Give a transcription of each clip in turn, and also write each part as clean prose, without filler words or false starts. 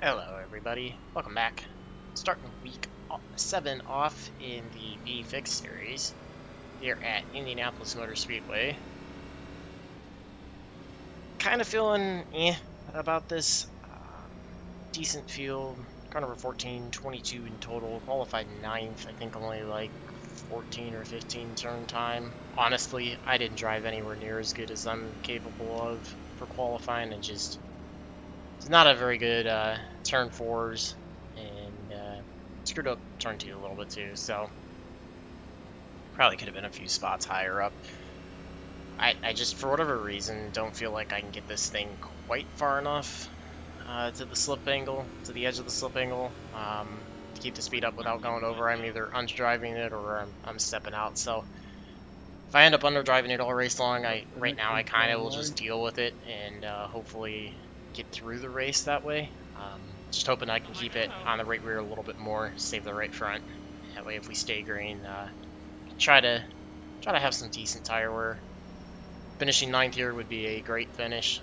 Hello everybody, welcome back. Starting week 7 off in the V-Fix series here at Indianapolis Motor Speedway. Kind of feeling about this. Decent field, car number 14, 22 in total, qualified 9th, I think only like 14 or 15 turn time. Honestly, I didn't drive anywhere near as good as I'm capable of for qualifying, and just it's not a very good turn 4s, and screwed up turn 2 a little bit too, so probably could have been a few spots higher up. I just, for whatever reason, don't feel like I can get this thing quite far enough to the slip angle, to the edge of the slip angle, to keep the speed up without going over. I'm either underdriving it or I'm stepping out. So if I end up underdriving it all race long, right now I kind of will just deal with it and hopefully get through the race that way. Just hoping I can keep it on the right rear a little bit more, save the right front. That way, if we stay green, try to have some decent tire wear. Finishing 9th here would be a great finish.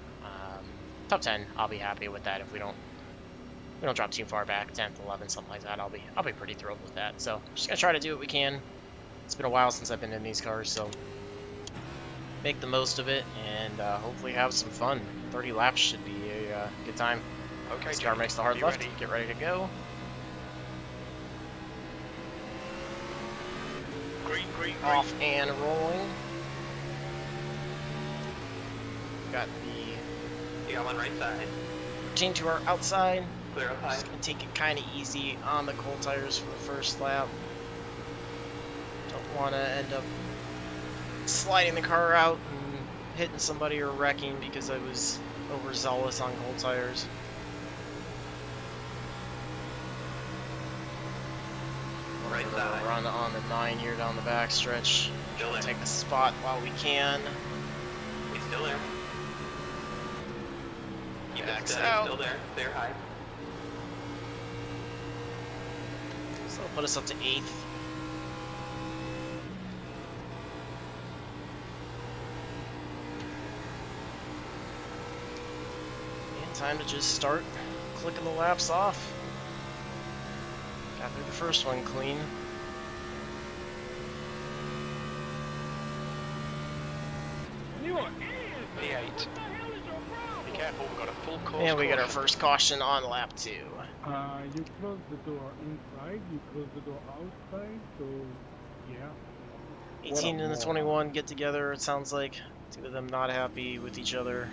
Top 10, I'll be happy with that. If we don't drop too far back, 10th, 11th, something like that, I'll be pretty thrilled with that. So just gonna try to do what we can. It's been a while since I've been in these cars, so make the most of it and hopefully have some fun. 30 laps should be a good time. Okay, this car makes the hard left. Ready? Get ready to go. Green, green, green. Off and rolling. Got the Yeah, I'm on right side. routine to our outside. Clear up high. Just gonna take it kind of easy on the cold tires for the first lap. Don't want to end up sliding the car out and hitting somebody or wrecking because I was overzealous on cold tires. Right We're side. gonna run on the 9 here down the back stretch. Still there. Take the spot while we can. He's still there. Keep it Backs steady. out. Still there. Clear high. So that'll put us up to 8th. And time to just start clicking the laps off. Got through the first one clean. P8. Be careful, we've got a full course. And we got our caution. first caution on lap 2. You close the door inside, you close the door outside, so yeah. 18 and the 21 get together, it sounds like. Two of them not happy with each other.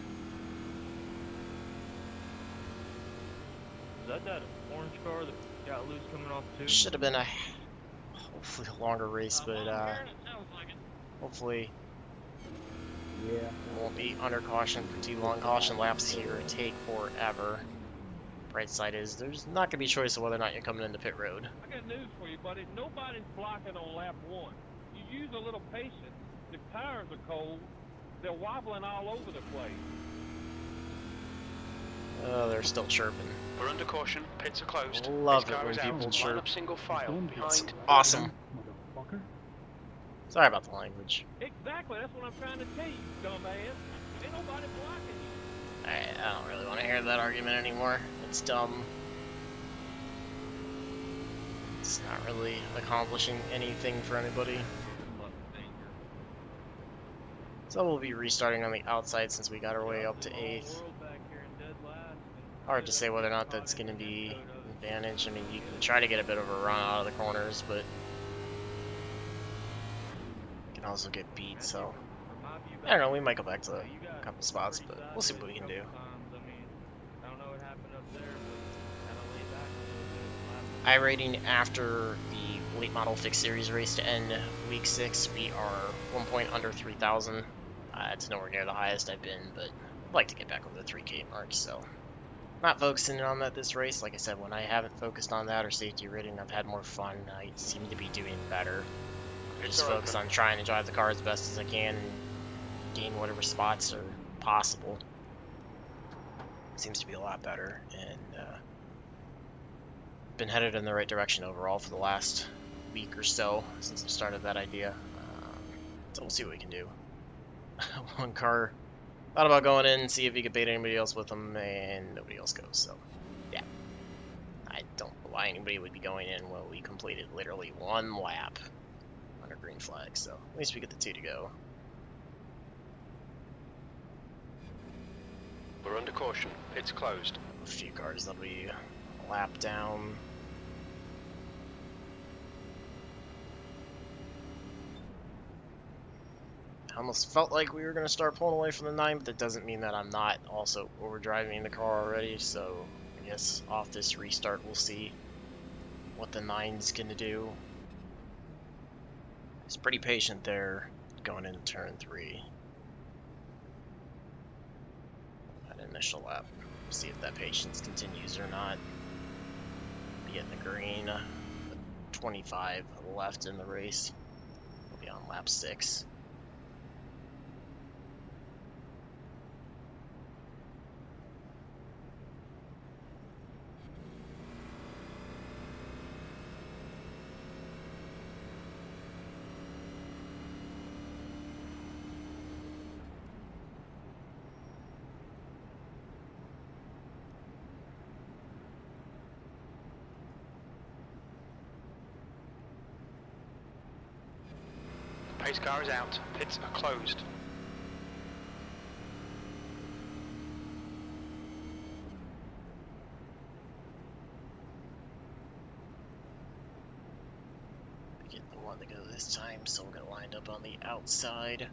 Is that orange car that got loose coming off too? Should have been a hopefully a longer race, but hopefully Yeah. we won't be under caution for too long. Caution laps here take forever. Bright side is there's not gonna be a choice of whether or not you're coming into pit road. I got news for you, buddy. Nobody's blocking on lap 1. You use a little patience. The tires are cold. They're wobbling all over the place. Oh, they're still chirping. We're under caution. Pits are closed. Love This it car when is people out. chirp. Line up single file. Don't be Behind. Awesome. Motherfucker. Sorry about the language. Exactly. That's what I'm trying to tell you, dumbass. Ain't nobody blocking you. I don't really want to hear that argument anymore. It's dumb. It's not really accomplishing anything for anybody. So we'll be restarting on the outside since we got our way up to 8th. Hard to say whether or not that's going to be an advantage. I mean, you can try to get a bit of a run out of the corners, but you can also get beat, so I don't know, we might go back to a couple spots, but we'll see what we can do. iRating after the late model fixed series race to end week 6, we are 1 point under 3,000. It's nowhere near the highest I've been, but I'd like to get back over the 3K mark, so not focusing on that this race. Like I said, when I haven't focused on that or safety rating, I've had more fun. I seem to be doing better. I just focus on trying to drive the car as best as I can and gain whatever spots are possible. Seems to be a lot better, and been headed in the right direction overall for the last week or so since I started that idea. So we'll see what we can do. One car thought about going in and see if he could bait anybody else with him, and nobody else goes. So yeah, why anybody would be going in when we completed literally 1 lap under green flag. So at least we get the 2 to go. We're under caution. It's closed. A few cars that'll be a lap down. I almost felt like we were going to start pulling away from the 9, but that doesn't mean that I'm not also overdriving the car already, so I guess off this restart we'll see what the 9's going to do. He's pretty patient there going into turn 3. That initial lap. See if that patience continues or not. Be in the green. 25 left in the race. We'll be on lap 6. Pace car is out. Pits are closed. Get the 1 to go this time, so we'll get lined up on the outside.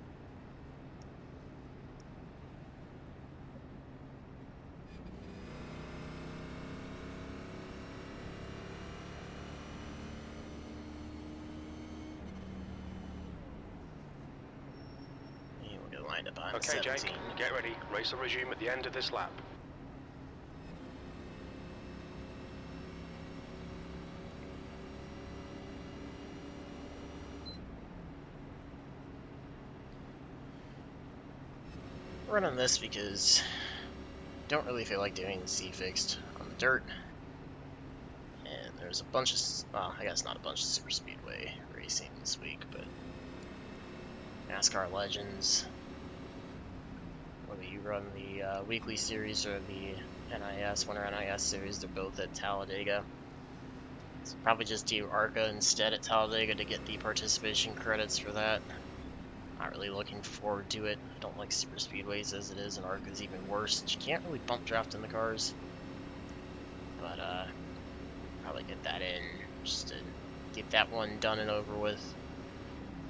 Lined up on Okay, 17. Jake, get ready. Race will resume at the end of this lap. We're running this because I don't really feel like doing C fixed on the dirt. And there's a bunch of, well, I guess not a bunch of super speedway racing this week, but NASCAR Legends. Whether you run the weekly series or the NIS, Winter NIS series, they're both at Talladega. So probably just do ARCA instead at Talladega to get the participation credits for that. Not really looking forward to it. I don't like super speedways as it is, and ARCA's even worse. You can't really bump draft in the cars. But probably get that in just to get that one done and over with.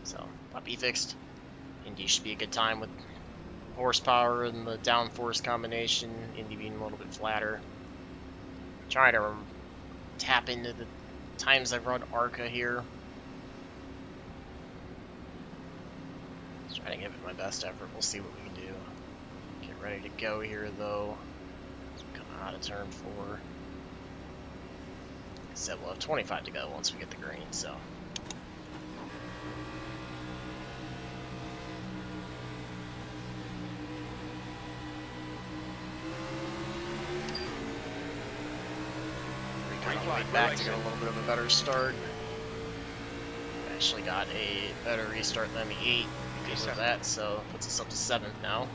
So, not be fixed. Indy should be a good time with horsepower and the downforce combination, Indy being a little bit flatter. Trying to tap into the times I've run ARCA here. Just trying to give it my best effort. We'll see what we can do. Get ready to go here though. Coming out of turn 4. Like I said, we'll have 25 to go once we get the green, so. Back to get a little bit of a better start. Actually got a better restart than the 8 because of that, so puts us up to 7th now.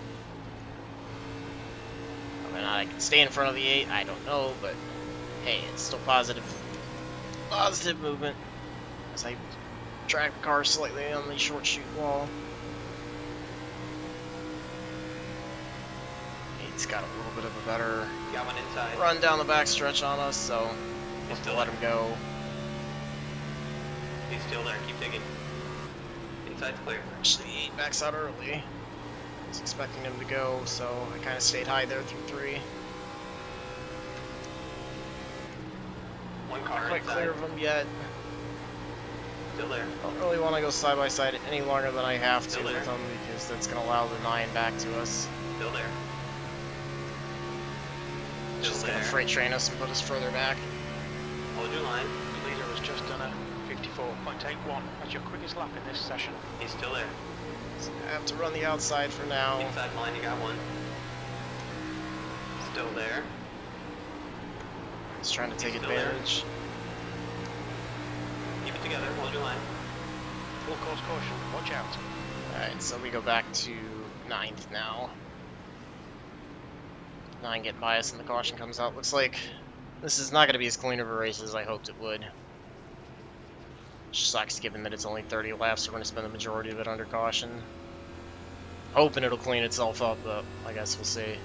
Whether or not I can stay in front of the 8, I don't know, but hey, it's still positive movement as I drag the car slightly on the short chute wall. 8's got a little bit of a better run down the back stretch on us, so we'll have to let him go. He's still there, keep digging. Inside's clear. Actually, 8 backs out early. I was expecting him to go, so I kind of stayed high there through 3. One car Not quite inside. clear of him yet. Still there. Don't really want to go side by side any longer than I have to Still with there. him because that's going to allow the 9 back to us. Still there. Still Just there. going to freight train us and put us further back. Hold your line. The leader has just done a 54.81. That's your quickest lap in this session. He's still there. So I have to run the outside for now. Inside line, you got one. Still there. He's trying to take Still there. advantage. Keep it together. Hold your line. Full course caution. Watch out. Alright, so we go back to 9th now. 9 get by us and the caution comes out. Looks like This is not going to be as clean of a race as I hoped it would. Which sucks given that it's only 30 laps, so we're going to spend the majority of it under caution. Hoping it'll clean itself up, but I guess we'll see.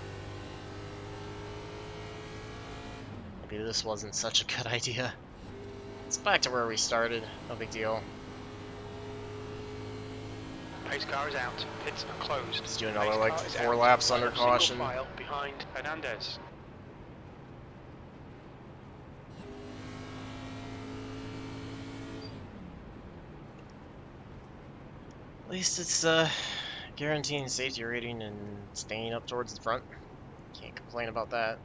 Maybe this wasn't such a good idea. It's back to where we started, no big deal. Pace car is out. Pits are closed. Let's do another Pace like car is 4 out. laps Line under up single caution. file behind Hernandez. At least it's guaranteeing safety rating and staying up towards the front. Can't complain about that.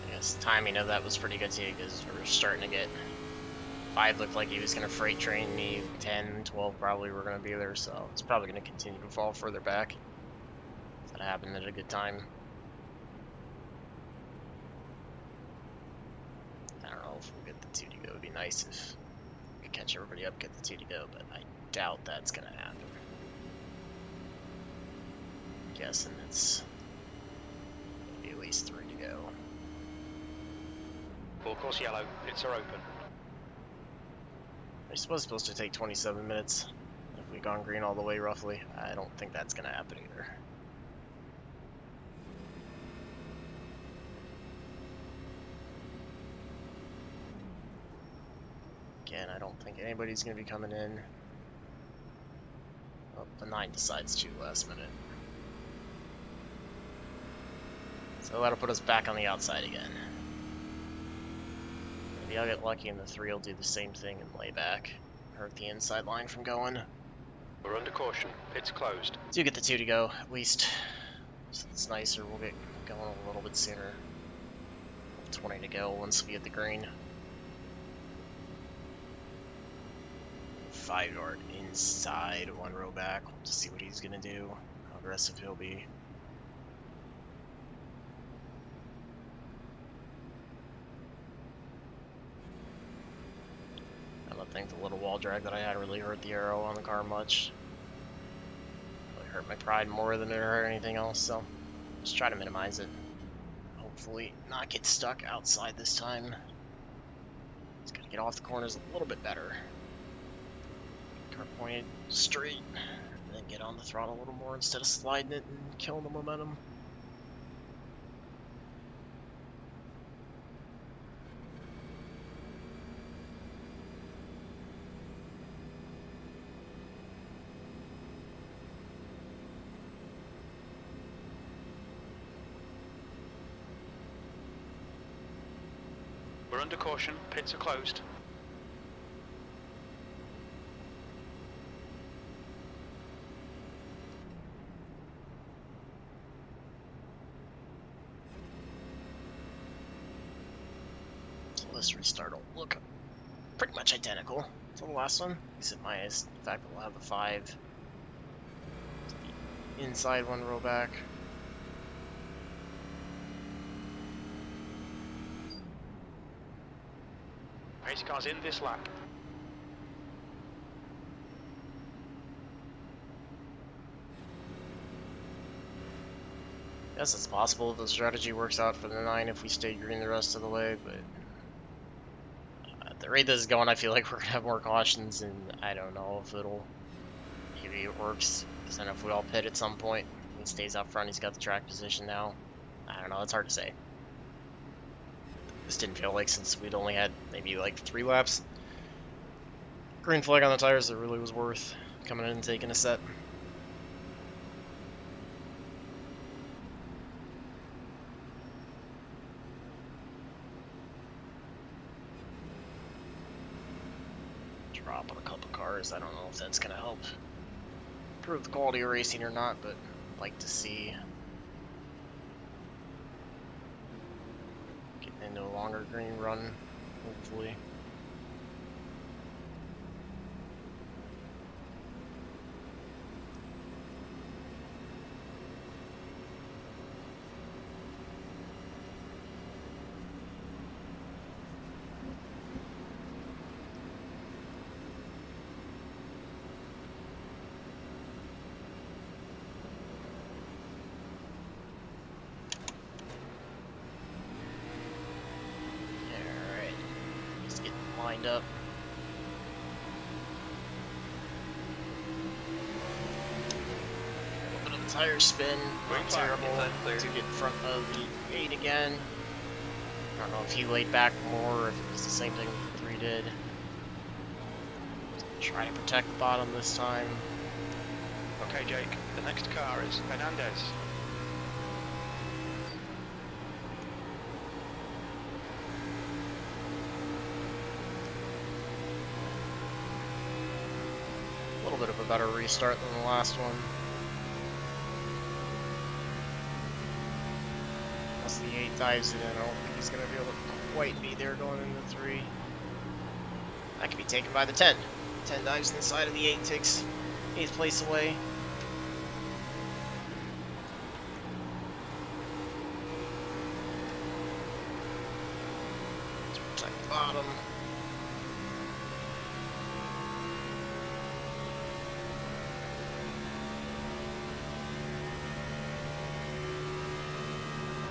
I guess timing of that was pretty good too, because we were starting to get 5 looked like he was going to freight train me, 10, 12 probably were going to be there, so it's probably going to continue to fall further back. That happened at a good time. I don't know if we'll get the 2 to go. It'd be nice if we could catch everybody up, get the 2 to go, but I doubt that's going to happen. I'm guessing it's maybe at least 3 to go. Full course yellow. Pits are open. It was supposed to take 27 minutes if we'd gone green all the way roughly. I don't think that's going to happen either. Again, I don't think anybody's going to be coming in. Oh, the 9 decides to last minute. So that'll put us back on the outside again. Maybe I'll get lucky and the 3 will do the same thing and lay back. Hurt the inside line from going. We're under caution. Pits closed. Do get the 2 to go, at least. So it's nicer, we'll get going a little bit sooner. 20 to go once we get the green. 5 yard inside, 1 row back. We'll just see what he's gonna do, how aggressive he'll be. I don't think the little wall drag that I had really hurt the aero on the car much. Really hurt my pride more than it hurt anything else, so just try to minimize it. Hopefully not get stuck outside this time. Just gotta get off the corners a little bit better. Car pointed straight, and then get on the throttle a little more instead of sliding it and killing the momentum. We're under caution. Pits are closed. So this restart will look pretty much identical to the last one, except minus the fact that we'll have the 5 inside 1 row back. Pace car's in this lap. Yes, it's possible the strategy works out for the 9 if we stay green the rest of the way, but at the rate this is going, I feel like we're going to have more cautions, and I don't know if maybe it works, because then if we all pit at some point, he stays out front, he's got the track position now. I don't know, it's hard to say. This didn't feel like, since we'd only had maybe like 3 laps, green flag on the tires, it really was worth coming in and taking a set. Drop on a couple cars, I don't know if that's going to help improve the quality of racing or not, but I'd like to see getting into a longer green run, hopefully. lined up. A little bit of a tire spin, Green not flag, terrible inside clear. to get in front of the 8 again. I don't know if he laid back more or if it was the same thing the 3 did. Try to protect the bottom this time. Okay, Jake, the next car is Hernandez. A little bit of a better restart than the last one. Once the 8 dives it in, I don't think he's going to be able to quite be there going into 3. That can be taken by the 10. 10 dives inside of the 8, takes 8th place away. Let's protect the bottom.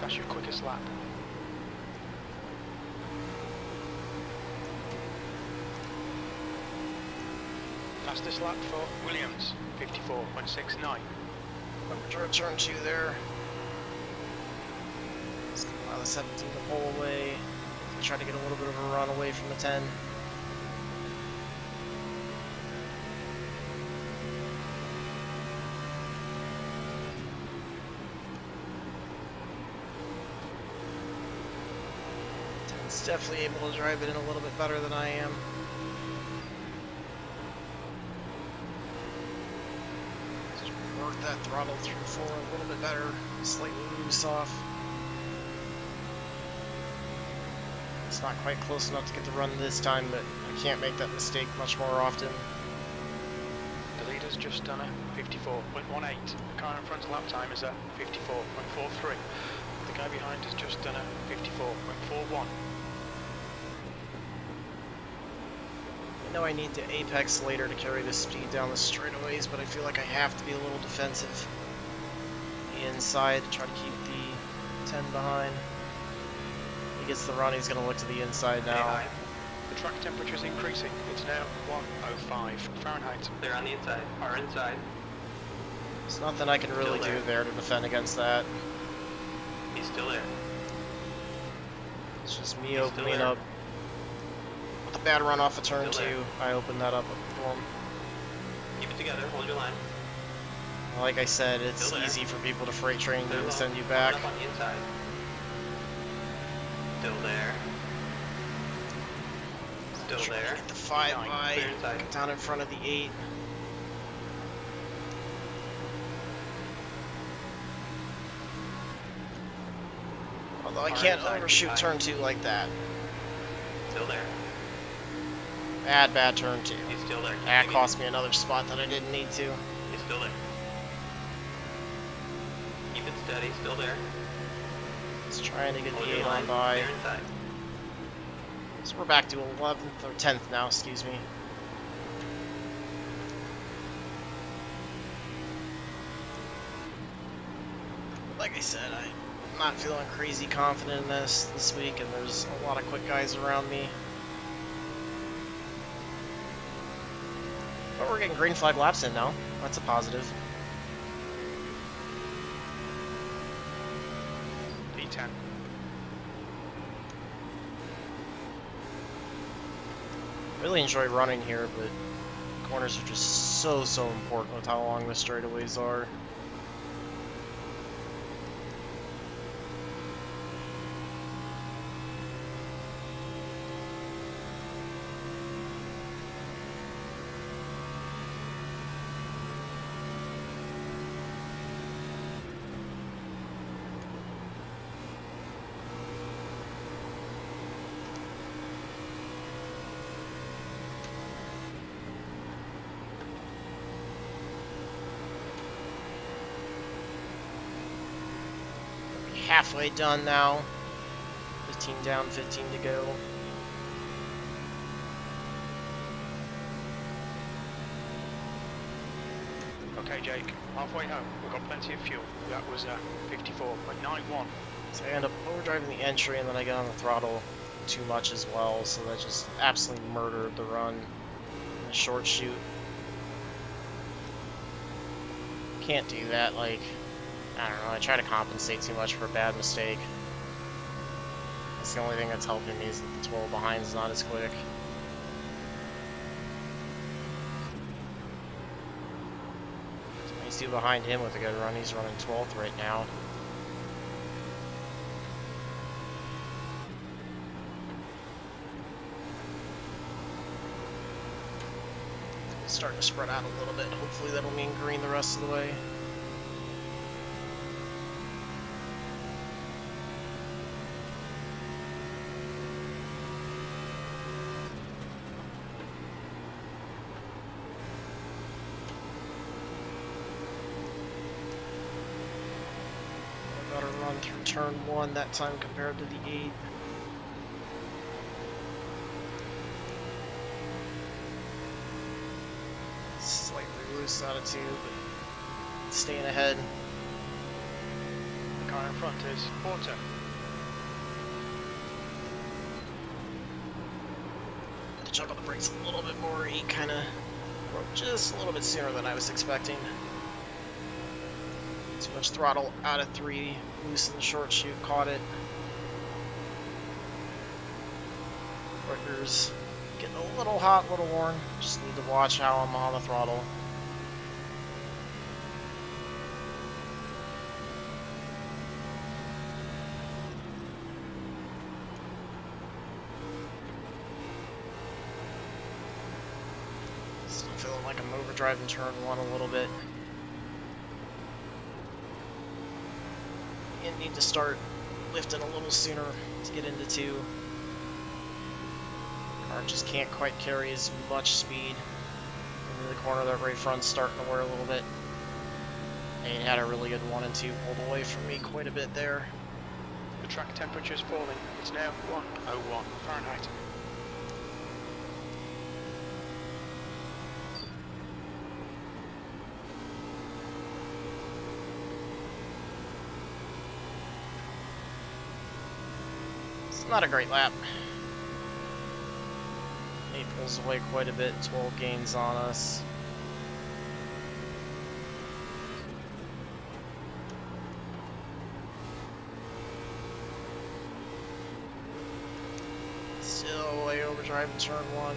That's your quickest lap. Fastest lap for Williams, 54.69. Number turn 2 there. Let's get allow the 17 to pull away. Try to get a little bit of a run away from the 10. It's definitely able to drive it in a little bit better than I am. Just work that throttle through 4 a little bit better, slightly loose off. It's not quite close enough to get the run this time, but I can't make that mistake much more often. The leader's just done a 54.18. The car in front's lap time is a 54.43. The guy behind has just done a 54.41. I know I need to apex later to carry this speed down the straightaways, but I feel like I have to be a little defensive the inside to try to keep the 10 behind. He gets the run, he's going to look to the inside now. The track temperature is increasing. It's now 105 Fahrenheit. They're on the inside. Are inside. There's nothing I can really do there to defend against that. He's still there. It's just me He's opening still there. up. With a bad run off of turn Still 2, there. I opened that up for him. Keep it together. Hold your line. Like I said, it's Still there. easy for people to freight train you Clear and low. send you Coming back. up on the inside. Still there. Still Trying to there. get the 5 Nine, by, clear inside. get down in front of the 8. Although I Far can't inside, overshoot high. turn 2 like that. Still there. Bad turn 2. He's still there. Keep That digging. cost me another spot that I didn't need to. He's still there. Keep it steady. Still there. Just trying to get Hold the your 8 line. on by. Clear inside. So we're back to 11th or 10th now, excuse me. Like I said, I'm not feeling crazy confident in this week, and there's a lot of quick guys around me. But we're getting green flag laps in now. That's a positive. P10. Really enjoy running here, but corners are just so important with how long the straightaways are. Halfway done now. 15 down, 15 to go. Okay, Jake, halfway home. We've got plenty of fuel. That was 54.91. So I end up overdriving the entry, and then I get on the throttle. too much as well, so that just absolutely murdered the run in the short shoot. Can't do that, like, I don't know, I try to compensate too much for a bad mistake. That's the only thing that's helping me, is that the 12 behind is not as quick. He's two behind him with a good run, he's running 12th right now. Starting to spread out a little bit. Hopefully that'll mean green the rest of the way. Better run through turn 1 that time compared to the 8. Slightly loose out of 2, but staying ahead. The car in front is Porter. Had to jump on the brakes a little bit more. He kind of broke just a little bit sooner than I was expecting. Too much throttle out of 3, loose in the short shoot, caught it. Breakers getting a little hot, a little worn. Just need to watch how I'm on the throttle. Still feeling like I'm overdriving turn 1 a little bit. And need to start lifting a little sooner to get into 2. Car just can't quite carry as much speed. Into the corner, that right front's starting to wear a little bit. And had a really good 1 and 2, pulled away from me quite a bit there. The track temperature is falling. It's now 101 Fahrenheit. It's not a great lap. He pulls away quite a bit, 12 gains on us. Still way overdriving turn 1.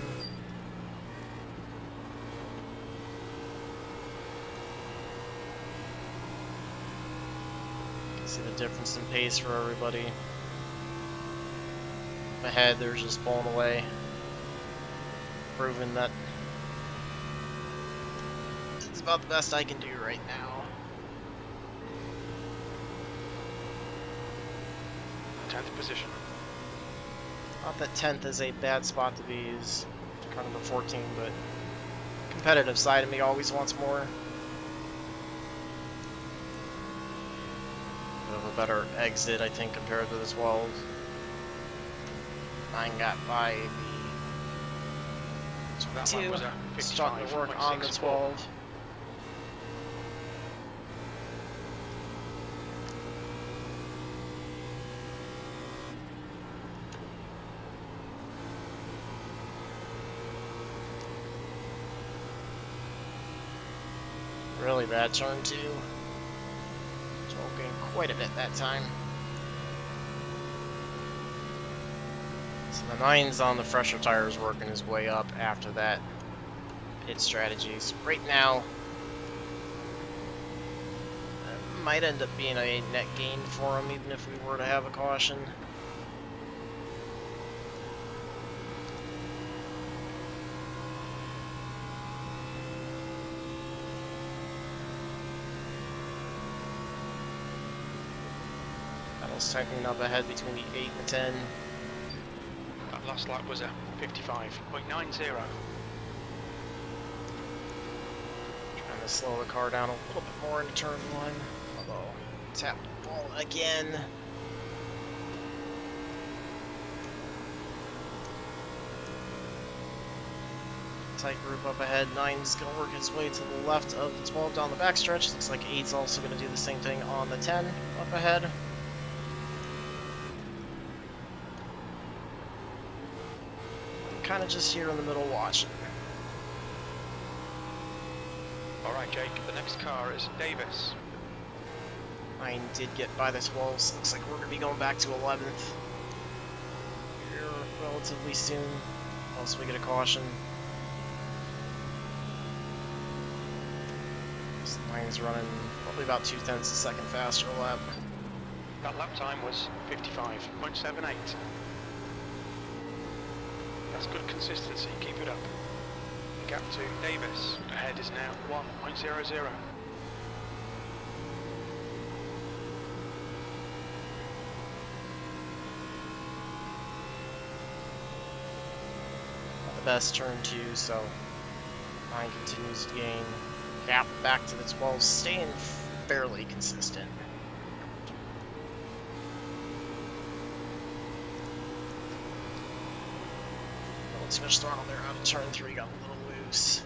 See the difference in pace for everybody. Ahead, they're just pulling away. Proving that it's about the best I can do right now. 10th position. Not that 10th is a bad spot to be, is kind of a 14, but competitive side of me always wants more. Bit of a better exit, I think, compared to the 12. 9 got by the So that 2, one was a starting to work on the 55.64. 12. Really bad turn 2. 12 gained quite a bit that time. So the 9's on the fresher tires working his way up after that pit strategies. Right now, it might end up being a net gain for him even if we were to have a caution. Battle's tightening up ahead between the 8 and the 10. That last lap was a 55.90. Trying to slow the car down a little bit more into turn 1. Although, tap the ball again. Tight group up ahead. 9's going to work his way to the left of the 12 down the backstretch. Looks like 8's also going to do the same thing on the 10 up ahead. kind of just here in the middle watching. Alright, Jake, the next car is Davis. Mine did get by the 12, so looks like we're going to be going back to 11th here relatively soon, unless we get a caution. So mine's running probably about 0.2 seconds faster lap. That lap time was 55.78. That's good consistency, keep it up. The gap to Davis ahead is now 1.00. Not the best turn 2, so mine continues to gain. Gap back to the 12, staying fairly consistent. Too much throttle there out of turn 3, got a little loose.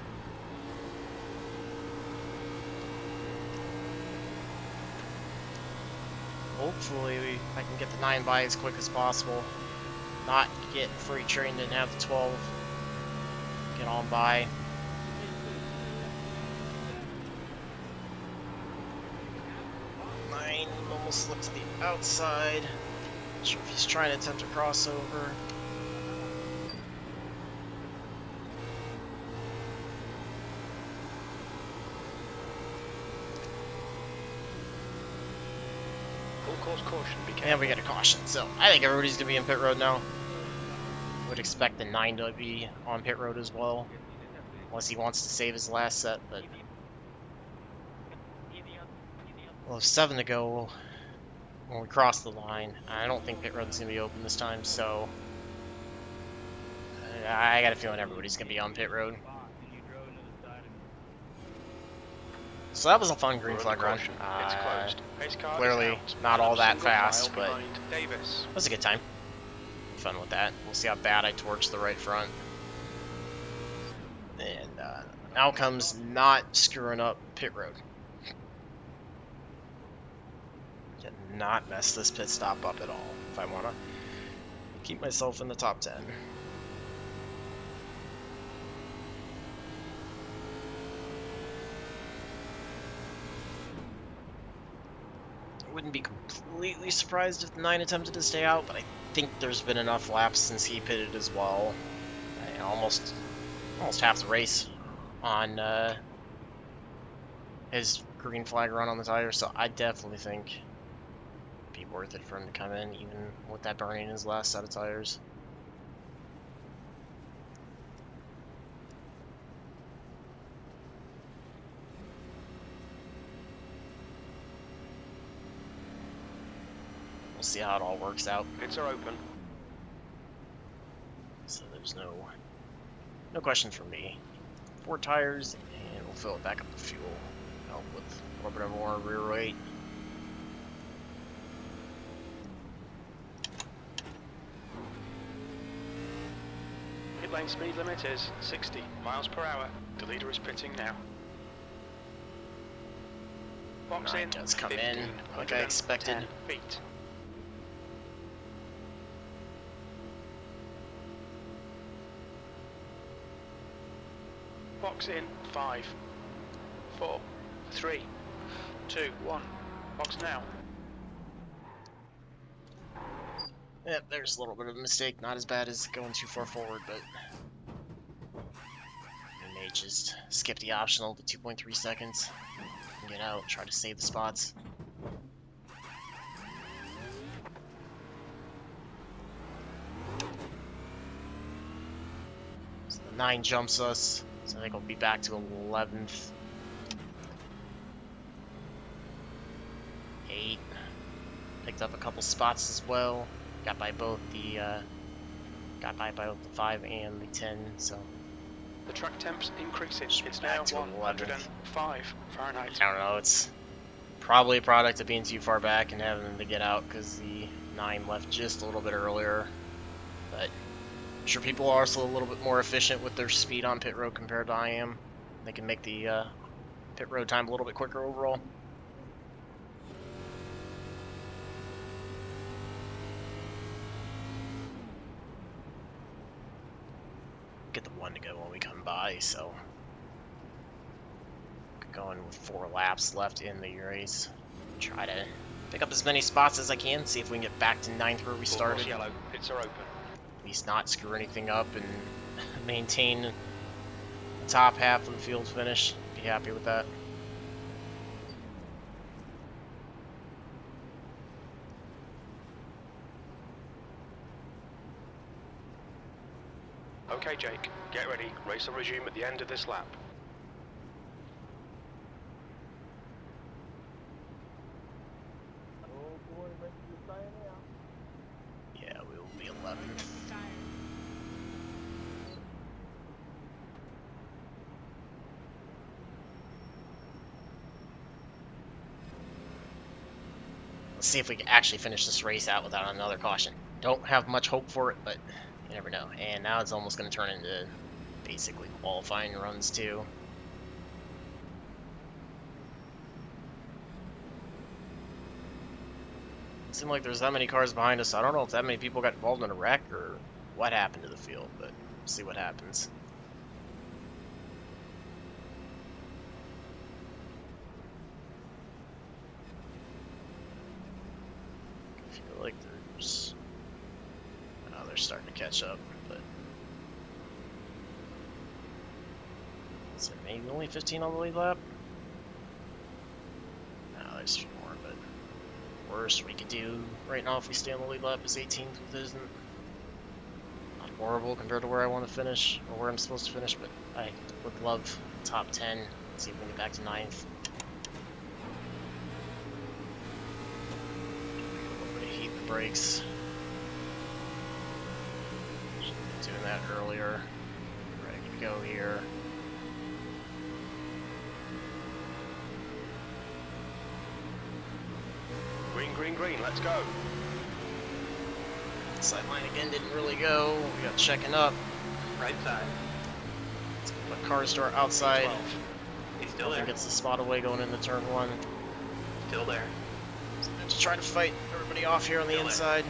Hopefully I can get the 9 by as quick as possible. Not get freight trained and have the 12 get on by. Mine almost slipped to the outside. Not sure if he's trying to attempt a crossover. Course caution, be careful. And we get a caution, so I think everybody's gonna be in pit road now. Would expect the 9 to be on pit road as well, unless he wants to save his last set. But well, 7 to go when we cross the line. I don't think pit road's gonna be open this time, so I got a feeling everybody's gonna be on pit road. So that was a fun green flag run. It's closed. Pace car Clearly is out. not all that Single file fast, but behind Davis. it was a good time. Fun with that. We'll see how bad I torch the right front. And now comes not screwing up pit road. Not mess this pit stop up at all if I want to keep myself in the top 10. Wouldn't be completely surprised if the 9 attempted to stay out, but I think there's been enough laps since he pitted as well. Almost half the race on his green flag run on the tires, so I definitely think it'd be worth it for him to come in, even with that burning his last set of tires. We'll see how it all works out. Pits are open. So there's no question for me. 4 tires, and we'll fill it back up with fuel. Help with a little bit more rear weight. Pit lane speed limit is 60 miles per hour. The leader is pitting now. Box in. Does come in like I expected. Feet. Box in 5, 4, 3, 2, 1. Box now. Yep, there's a little bit of a mistake. Not as bad as going too far forward, but we may just skip the optional to 2.3 seconds and get out, try to save the spots. So the 9 jumps us, so I think we'll be back to 11th. 8. Picked up a couple spots as well. Got by both the 5 and the 10. So The track temps increasing. Should be It's back now to 105 Fahrenheit. I don't know. It's probably a product of being too far back and having them to get out because the 9 left just a little bit earlier. But I'm sure people are also a little bit more efficient with their speed on pit road compared to I am. They can make the pit road time a little bit quicker overall. get the one to go when we come by, so going with 4 laps left in the race. Try to pick up as many spots as I can, see if we can get back to 9th where we started. Yellow, pits are open. At least not screw anything up and maintain the top half of the field finish. Be happy with that. Okay, Jake, get ready. Race will resume at the end of this lap. Yeah, we will be 11th. Let's see if we can actually finish this race out without another caution. Don't have much hope for it, but you never know. And now it's almost going to turn into basically qualifying runs too. It seemed like there's that many cars behind us. I don't know if that many people got involved in a wreck or what happened to the field, but we'll see what happens. I feel like there's... Oh, they're starting to catch up, but... Is there maybe only 15 on the lead lap? No, there's a few more, but... Worst we could do right now if we stay on the lead lap is 18th, which isn't not horrible compared to where I want to finish, or where I'm supposed to finish, but I would love top 10. See if we can get back to 9th. A little bit of heat in the brakes. Should have been doing that earlier. Ready to go here. Green, green, green, let's go. Sideline again didn't really go. We got checking up. Right side. But cars to our outside. 12. He's still there. Gets the spot away going into turn 1. Still there. Just trying to fight everybody off here on the inside.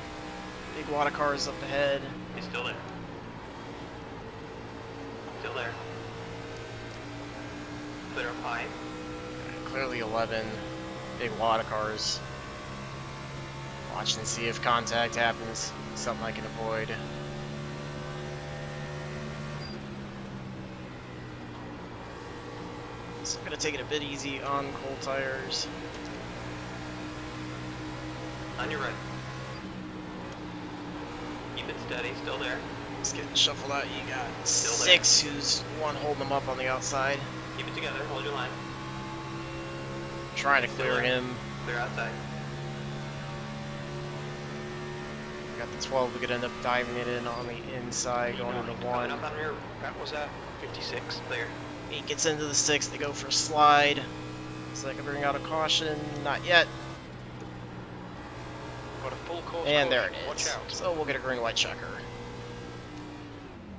Big wad of cars up ahead. He's still there. Still there. Clear up high. Clearly 11. Big wad of cars. Watch and see if contact happens. Something I can avoid. So I'm gonna take it a bit easy on cold tires. On your right. Keep it steady. Still there. Just getting shuffled out. You got Still there. 6, who's one holding them up on the outside. Keep it together. Hold your line. Trying to Still clear there. him. Clear outside. Got the 12, we could end up diving it in on the inside, going into 1. Coming up on your That was 56. clear. 8 gets into the 6, they go for a slide. So I can bring out a caution, not yet. Got a full course. And there it Watch is. out. So we'll get a green-white checker.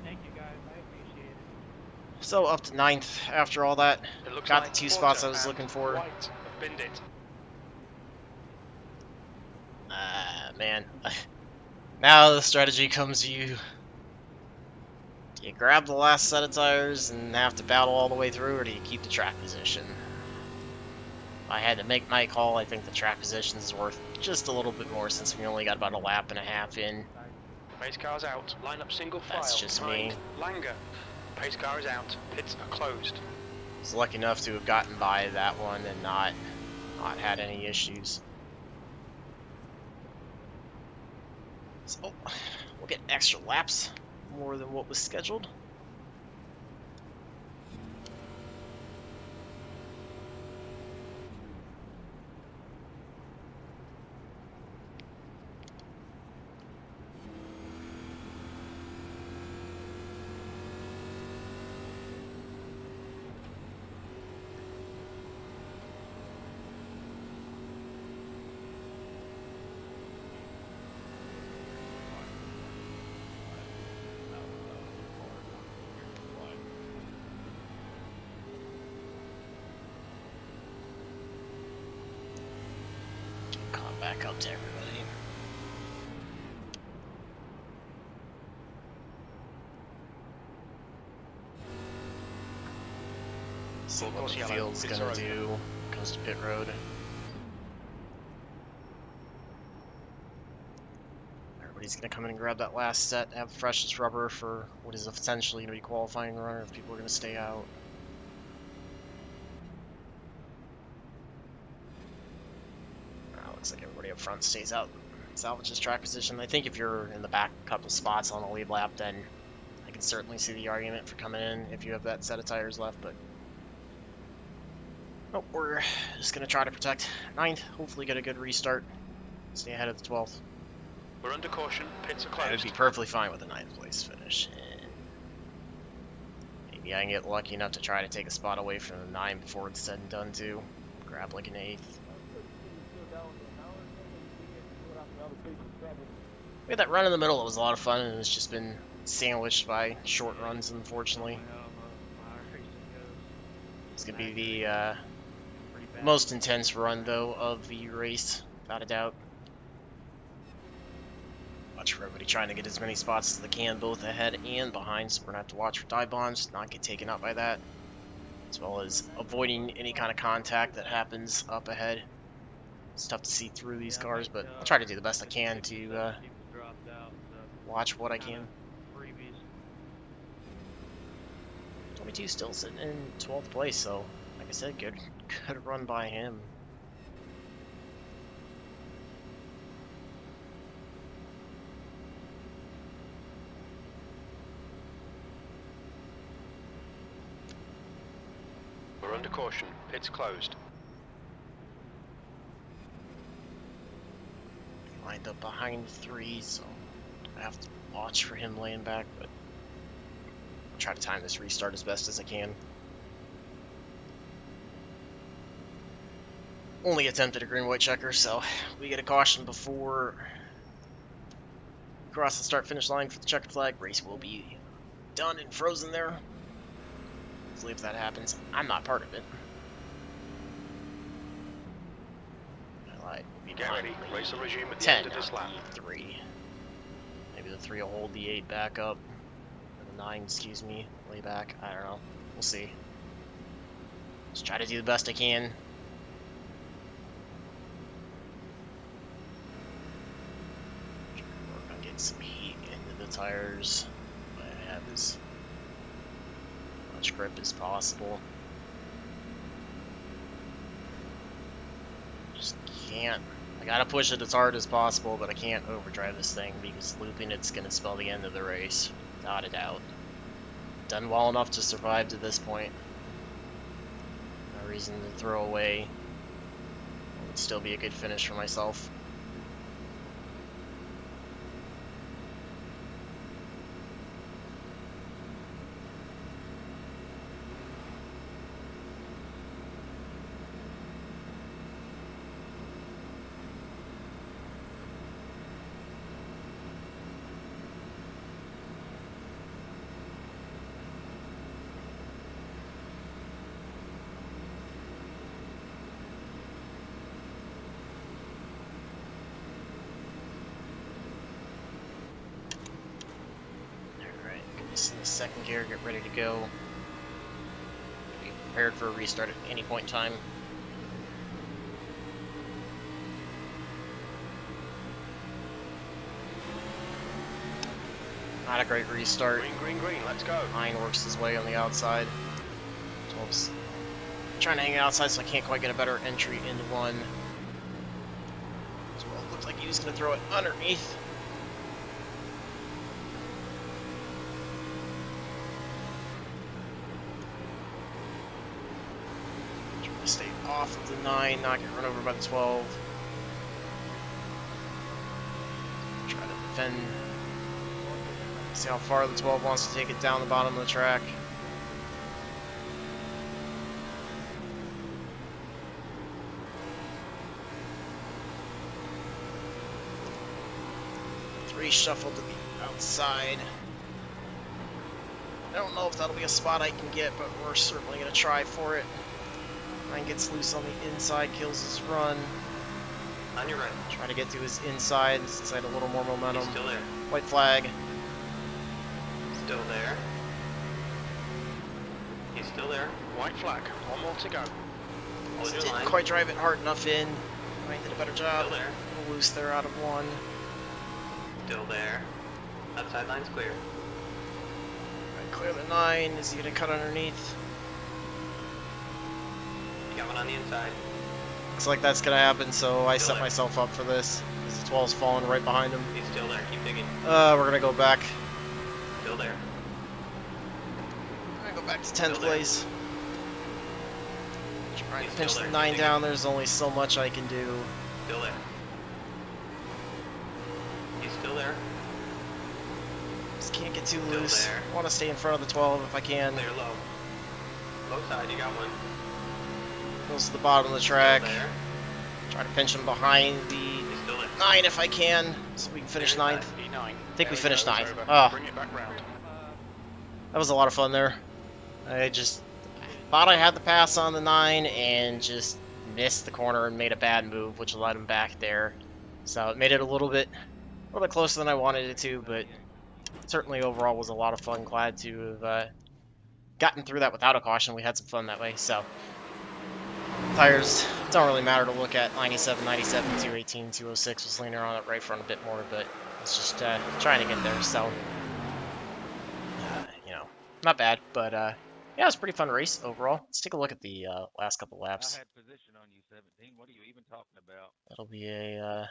Thank you guys, I appreciate it. So up to 9th after all that. It looks Got like the 2 Porter spots I was and looking for. White have binned it. Man. Now the strategy comes to you. Do you grab the last set of tires and have to battle all the way through, or do you keep the track position? If I had to make my call, I think the track position is worth just a little bit more since we only got about a lap and a half in. Pace car's out. Line up single file. That's just me. Behind Langer. Pace car is out. Pits are closed. I was lucky enough to have gotten by that one and not had any issues. So we'll get extra laps, more than what was scheduled. Back up to everybody. See Full what course the yellow. field's Pits gonna are do. Goes to pit road. Everybody's gonna come in and grab that last set, have the freshest rubber for what is essentially gonna be qualifying runner if people are gonna stay out. Looks like everybody up front stays out. Salvages track position. I think if you're in the back couple spots on the lead lap, then I can certainly see the argument for coming in if you have that set of tires left, but nope, we're just gonna try to protect 9th, hopefully get a good restart, stay ahead of the 12th. We're under caution. Pits are I would closed. be perfectly fine with a 9th place finish. And maybe I can get lucky enough to try to take a spot away from the 9 before it's said and done too. Grab like an 8th. We had that run in the middle, it was a lot of fun, and it's just been sandwiched by short runs, unfortunately. It's going to be the most intense run, though, of the race, without a doubt. Watch for everybody trying to get as many spots as they can, both ahead and behind, so we're going to have to watch for dive bombs, not get taken out by that, as well as avoiding any kind of contact that happens up ahead. It's tough to see through these cars, but I'll try to do the best I can to watch what I can. 22 still sitting in 12th place, so like I said, good run by him. We're under caution. Pits closed. Lined up behind 3, so I have to watch for him laying back, but I'll try to time this restart as best as I can. Only attempted a green-white checker, so we get a caution before we cross the start-finish line for the checkered flag. Race will be done and frozen there. Hopefully if that happens, I'm not part of it. I lied. Get ready. Race will resume at the 10, end of this lap. 3. Maybe the 3 will hold the 8 back up. Or the 9, excuse me, way back. I don't know. We'll see. Just try to do the best I can. Work on getting some heat into the tires. I have as much grip as possible. Just can't. I gotta push it as hard as possible, but I can't overdrive this thing because looping it's gonna spell the end of the race, without a doubt. Done well enough to survive to this point. No reason to throw away. It would still be a good finish for myself. In the second gear, get ready to go. Be prepared for a restart at any point in time. Not a great restart. Green, green, green. Let's go. 9 works his way on the outside. 12's trying to hang outside, so I can't quite get a better entry into 1. So it looked like he was going to throw it underneath. Stay off of the 9, not get run over by the 12. Try to defend. See how far the 12 wants to take it down the bottom of the track. Three shuffled to the outside. I don't know if that'll be a spot I can get, but we're certainly going to try for it. 9 gets loose on the inside, kills his run. On your right. Try to get to his inside since I had a little more momentum. He's still there. White flag. Still there. He's still there. White flag. One more to go. Hold your Didn't line. quite drive it hard enough in. I did a better job. Still there. A little loose there out of one. Still there. Outside line's clear. Right, clear the 9. Is he gonna cut underneath? You got one on the inside. Looks like that's gonna happen, so I Still set there. myself up for this. Because the 12's falling right behind him. He's still there. Keep digging. We're gonna go back. Still there. We're gonna go back to 10th Still there. place. Trying to He's pinch still the there. 9 Keep down. There's only so much I can do. Still there. He's still there. Just can't get too Still loose. there. Want to stay in front of the 12 if I can. Clear low. Low side, you got one. Close to the bottom of the track. Still there. Try to pinch him behind the He's still there. 9 if I can, so we can finish Clear 9th. E9. I think we finished There we 9th. go, it's over. Oh, Bring it back round. that was a lot of fun there. I just thought I had the pass on the 9 and just missed the corner and made a bad move, which led him back there. So it made it a little bit closer than I wanted it to, but certainly overall was a lot of fun. Glad to have gotten through that without a caution. We had some fun that way. So tires don't really matter to look at. 97, 97, 218, 206 was leaning on it right front a bit more, but it's just trying to get there. So you know, not bad, but yeah, it was a pretty fun race overall. Let's take a look at the last couple laps. I had position on you, 17. What are you even talking about? That'll be a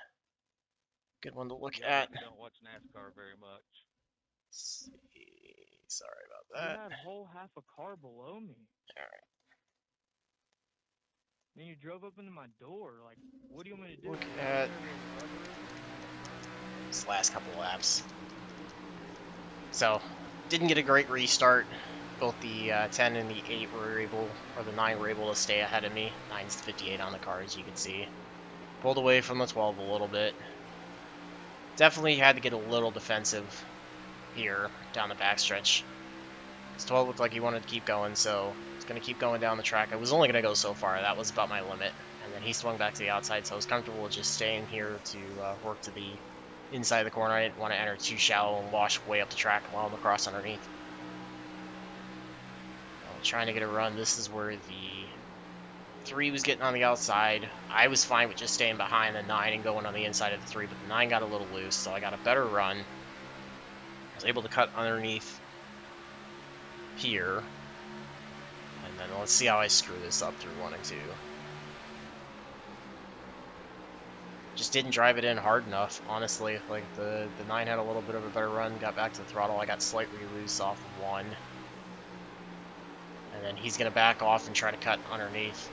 good one to look Yeah, at. you don't watch NASCAR very much. Let's see. Sorry about You that. had whole half a car below me. Alright. Then you drove up into my door. Like, what do you want me to do? Look at this last couple laps. So, didn't get a great restart. Both the 10 and the 8 were able, or the 9 were able to stay ahead of me. 9's 58 on the car, as you can see. Pulled away from the 12 a little bit. Definitely had to get a little defensive here down the backstretch. This 12 looked like he wanted to keep going, so he's going to keep going down the track. I was only going to go so far. That was about my limit. And then he swung back to the outside, so I was comfortable just staying here to work to the inside of the corner. I didn't want to enter too shallow and wash way up the track while I'm across underneath. Trying to get a run. This is where the 3 was getting on the outside. I was fine with just staying behind the 9 and going on the inside of the 3, but the 9 got a little loose, so I got a better run. I was able to cut underneath here. And then let's see how I screw this up through 1 and 2. Just didn't drive it in hard enough, honestly. Like, the 9 had a little bit of a better run, got back to the throttle. I got slightly loose off of 1. And then he's going to back off and try to cut underneath.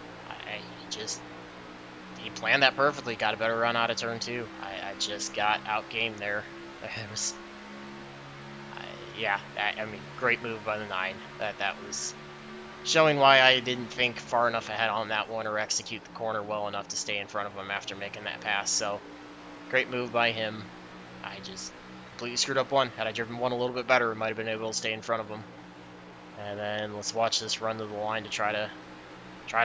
He planned that perfectly. Got a better run out of turn 2. I just got outgamed there. It was, I mean, great move by the 9. That was showing why I didn't think far enough ahead on that one or execute the corner well enough to stay in front of him after making that pass. So, great move by him. I just completely screwed up 1. Had I driven 1 a little bit better, I might have been able to stay in front of him. And then let's watch this run to the line to try to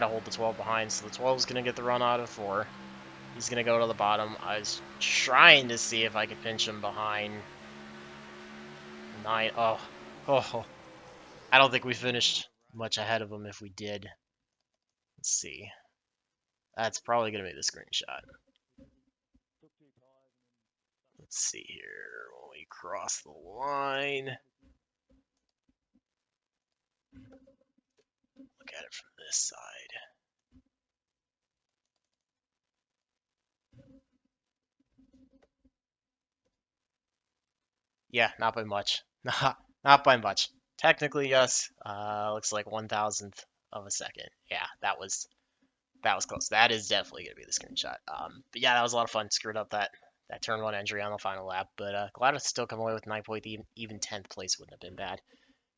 hold the 12 behind. So the 12 is going to get the run out of 4. He's going to go to the bottom. I was trying to see if I could pinch him behind 9. Oh. I don't think we finished much ahead of him if we did. Let's see. That's probably going to be the screenshot. Let's see here. When we cross the line. Look at it from this side. Yeah, not by much. Not by much. Technically, yes. Looks like 1,000th of a second. Yeah, that was close. That is definitely gonna be the screenshot. But yeah, that was a lot of fun. Screwed up that turn 1 entry on the final lap, but glad to still come away with 9 points. Even 10th place wouldn't have been bad.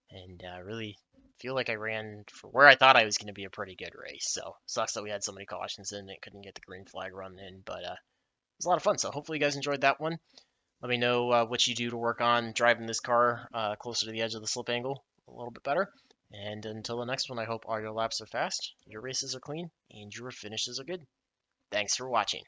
And really feel like I ran for where I thought I was going to be a pretty good race. So sucks that we had so many cautions in and couldn't get the green flag run in, but it was a lot of fun. So hopefully you guys enjoyed that one. Let me know what you do to work on driving this car closer to the edge of the slip angle a little bit better. And until the next one, I hope all your laps are fast, your races are clean, and your finishes are good. Thanks for watching.